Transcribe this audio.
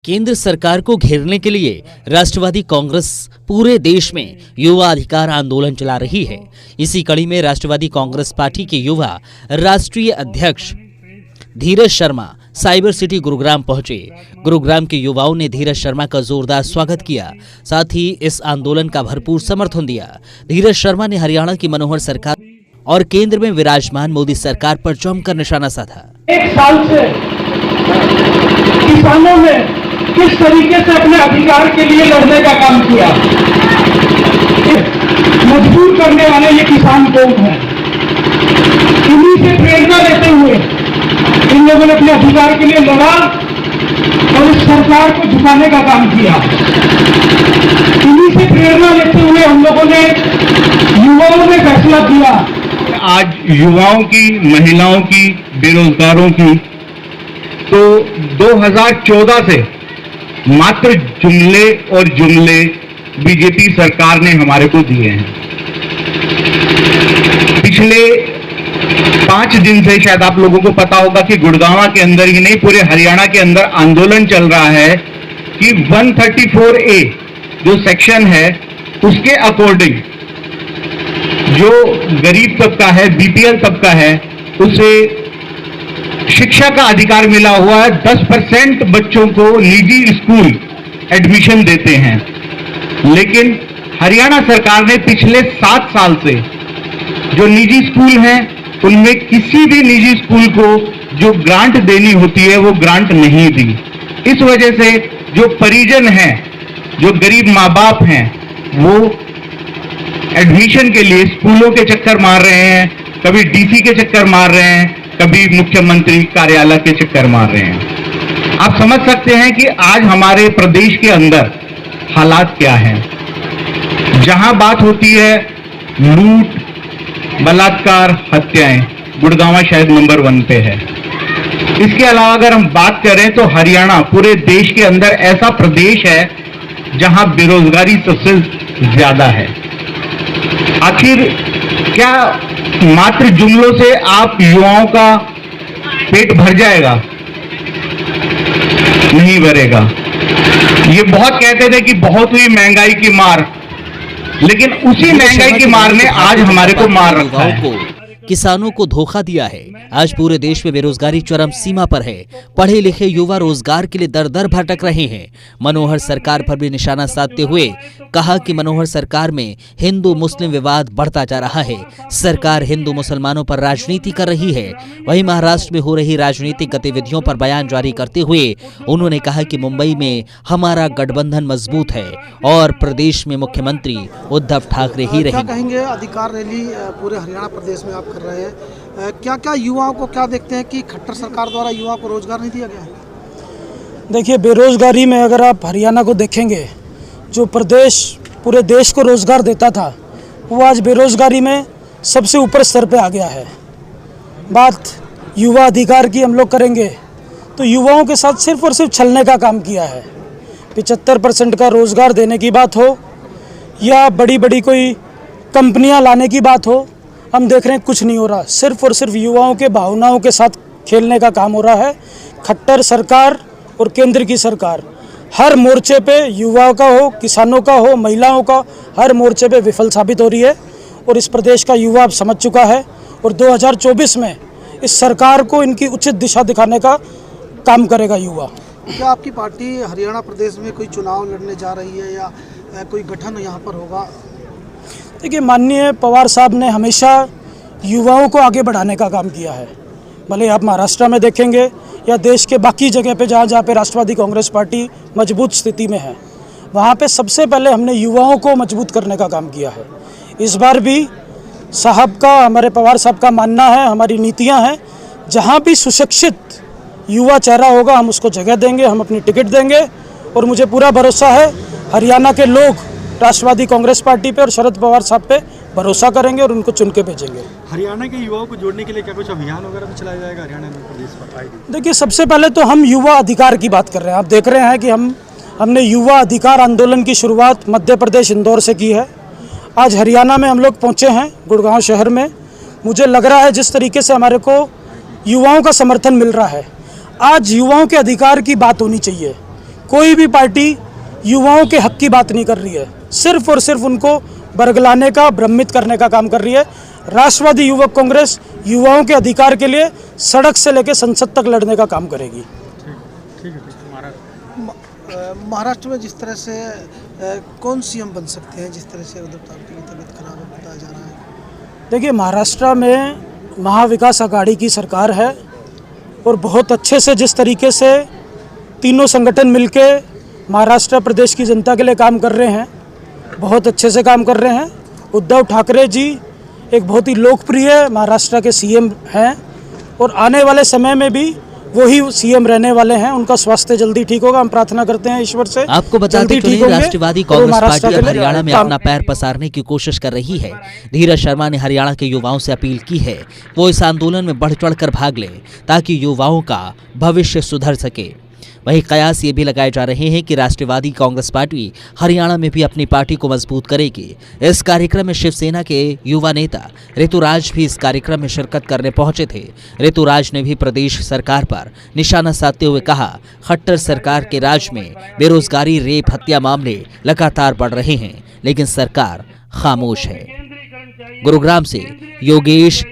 केंद्र सरकार को घेरने के लिए राष्ट्रवादी कांग्रेस पूरे देश में युवा अधिकार आंदोलन चला रही है। इसी कड़ी में राष्ट्रवादी कांग्रेस पार्टी के युवा राष्ट्रीय अध्यक्ष धीरज शर्मा साइबर सिटी गुरुग्राम पहुंचे। गुरुग्राम के युवाओं ने धीरज शर्मा का जोरदार स्वागत किया, साथ ही इस आंदोलन का भरपूर समर्थन दिया। धीरज शर्मा ने हरियाणा की मनोहर सरकार और केंद्र में विराजमान मोदी सरकार पर जमकर निशाना साधा। एक साल से किसानों ने किस तरीके से अपने अधिकार के लिए लड़ने का काम किया, मजबूर करने वाले ये किसान कौन है। इन्हीं से प्रेरणा लेते हुए इन लोगों ने अपने अधिकार के लिए लड़ा और इस सरकार को झुकाने का काम किया। इन्हीं से प्रेरणा लेते हुए हम लोगों ने युवाओं ने फैसला किया। आज युवाओं की, महिलाओं की, बेरोजगारों की, तो 2014 से मात्र जुमले और जुमले बीजेपी सरकार ने हमारे को दिए हैं। पिछले 5 दिन से शायद आप लोगों को पता होगा कि गुड़गांव के अंदर ही नहीं, पूरे हरियाणा के अंदर आंदोलन चल रहा है कि 134A जो सेक्शन है उसके अकॉर्डिंग जो गरीब तबका है, बीपीएल तबका है, उसे शिक्षा का अधिकार मिला हुआ है। 10% बच्चों को निजी स्कूल एडमिशन देते हैं, लेकिन हरियाणा सरकार ने पिछले 7 साल से जो निजी स्कूल हैं उनमें किसी भी निजी स्कूल को जो ग्रांट देनी होती है वो ग्रांट नहीं दी। इस वजह से जो परिजन हैं, जो गरीब माँ बाप हैं, वो एडमिशन के लिए स्कूलों के चक्कर मार रहे हैं, कभी डीसी के चक्कर मार रहे हैं, कभी मुख्यमंत्री कार्यालय के चक्कर मार रहे हैं। आप समझ सकते हैं कि आज हमारे प्रदेश के अंदर हालात क्या हैं। जहां बात होती है लूट, बलात्कार, हत्याएं, गुड़गांव शायद नंबर 1 पे है। इसके अलावा अगर हम बात करें तो हरियाणा पूरे देश के अंदर ऐसा प्रदेश है जहां बेरोजगारी सबसे ज्यादा है। आखिर क्या मात्र जुमलों से आप युवाओं का पेट भर जाएगा? नहीं भरेगा। ये बहुत कहते थे कि बहुत हुई महंगाई की मार, लेकिन उसी महंगाई की मार ने आज हमारे को मार रखा है। किसानों को धोखा दिया है। आज पूरे देश में बेरोजगारी चरम सीमा पर है। पढ़े लिखे युवा रोजगार के लिए दर दर भटक रहे हैं। मनोहर सरकार पर भी निशाना साधते हुए कहा कि मनोहर सरकार में हिंदू मुस्लिम विवाद बढ़ता जा रहा है। सरकार हिंदू मुसलमानों पर राजनीति कर रही है। वहीं महाराष्ट्र में हो रही राजनीतिक गतिविधियों पर बयान जारी करते हुए उन्होंने कहा कि मुंबई में हमारा गठबंधन मजबूत है और प्रदेश में मुख्यमंत्री उद्धव ठाकरे ही रहेंगे। कहेंगे अधिकार रैली पूरे हरियाणा प्रदेश में आप कर रहे हैं, क्या क्या युवाओं को क्या देखते हैं कि खट्टर सरकार द्वारा युवाओं को रोजगार नहीं दिया गया है? देखिए, बेरोजगारी में अगर आप हरियाणा को देखेंगे, जो प्रदेश पूरे देश को रोजगार देता था वो आज बेरोजगारी में सबसे ऊपर स्तर पे आ गया है। बात युवा अधिकार की हम लोग करेंगे तो युवाओं के साथ सिर्फ और सिर्फ छलने का काम किया है। 75% का रोजगार देने की बात हो या बड़ी बड़ी कोई कंपनियां लाने की बात हो, हम देख रहे हैं कुछ नहीं हो रहा। सिर्फ और सिर्फ युवाओं के भावनाओं के साथ खेलने का काम हो रहा है। खट्टर सरकार और केंद्र की सरकार हर मोर्चे पे, युवाओं का हो, किसानों का हो, महिलाओं का, हर मोर्चे पे विफल साबित हो रही है और इस प्रदेश का युवा अब समझ चुका है और 2024 में इस सरकार को इनकी उचित दिशा दिखाने का काम करेगा युवा। क्या आपकी पार्टी हरियाणा प्रदेश में कोई चुनाव लड़ने जा रही है या कोई गठन यहाँ पर होगा? देखिए, माननीय पवार साहब ने हमेशा युवाओं को आगे बढ़ाने का काम किया है। भले आप महाराष्ट्र में देखेंगे या देश के बाकी जगह पे जहाँ पे राष्ट्रवादी कांग्रेस पार्टी मजबूत स्थिति में है, वहाँ पे सबसे पहले हमने युवाओं को मजबूत करने का काम किया है। इस बार भी साहब का, हमारे पवार साहब का मानना है, हमारी नीतियाँ हैं, जहाँ भी सुशिक्षित युवा चेहरा होगा हम उसको जगह देंगे, हम अपनी टिकट देंगे और मुझे पूरा भरोसा है हरियाणा के लोग राष्ट्रवादी कांग्रेस पार्टी पे और शरद पवार साहब पे भरोसा करेंगे और उनको चुन के भेजेंगे। हरियाणा के युवाओं को जोड़ने के लिए क्या कुछ अभियान वगैरह भी चलाया जाएगा हरियाणा में, प्रदेश पर? देखिए, सबसे पहले तो हम युवा अधिकार की बात कर रहे हैं। आप देख रहे हैं कि हमने युवा अधिकार आंदोलन की शुरुआत मध्य प्रदेश इंदौर से की है। आज हरियाणा में हम लोग पहुँचे हैं, गुड़गांव शहर में। मुझे लग रहा है जिस तरीके से हमारे को युवाओं का समर्थन मिल रहा है, आज युवाओं के अधिकार की बात होनी चाहिए कोई भी पार्टी युवाओं के हक की बात नहीं कर रही है, सिर्फ और सिर्फ उनको बरगलाने का, भ्रमित करने का काम कर रही है। राष्ट्रवादी युवक कांग्रेस युवाओं के अधिकार के लिए सड़क से लेकर संसद तक लड़ने का काम करेगी। महाराष्ट्र में जिस तरह से कौन सीएम बन सकते हैं, जिस तरह से उद्धव ठाकरे की तबीयत खराब है बताया जा रहा है? देखिए, महाराष्ट्र में महाविकास आघाड़ी की सरकार है और बहुत अच्छे से जिस तरीके से तीनों संगठन मिलके महाराष्ट्र प्रदेश की जनता के लिए काम कर रहे हैं, बहुत अच्छे से काम कर रहे हैं। उद्धव ठाकरे जी एक बहुत ही लोकप्रिय महाराष्ट्र के सीएम हैं और आने वाले समय में भी वही सीएम रहने वाले हैं। उनका स्वास्थ्य जल्दी ठीक होगा, हम प्रार्थना करते हैं ईश्वर से। आपको बताते चलिए, राष्ट्रवादी कांग्रेस पार्टी अब हरियाणा में अपना पैर पसारने की कोशिश कर रही है। धीरज शर्मा ने हरियाणा के युवाओं से अपील की है वो इस आंदोलन में बढ़ चढ़कर भाग लें ताकि युवाओं का भविष्य सुधर सके। वहीं कयास ये भी लगाए जा रहे हैं कि राष्ट्रवादी कांग्रेस पार्टी हरियाणा में भी अपनी पार्टी को मजबूत करेगी। इस कार्यक्रम में शिवसेना के युवा नेता ऋतुराज भी इस कार्यक्रम में शिरकत करने पहुंचे थे। ऋतुराज ने भी प्रदेश सरकार पर निशाना साधते हुए कहा, खट्टर सरकार के राज में बेरोजगारी, रेप, हत्या मामले लगातार बढ़ रहे हैं, लेकिन सरकार खामोश है। गुरुग्राम से योगेश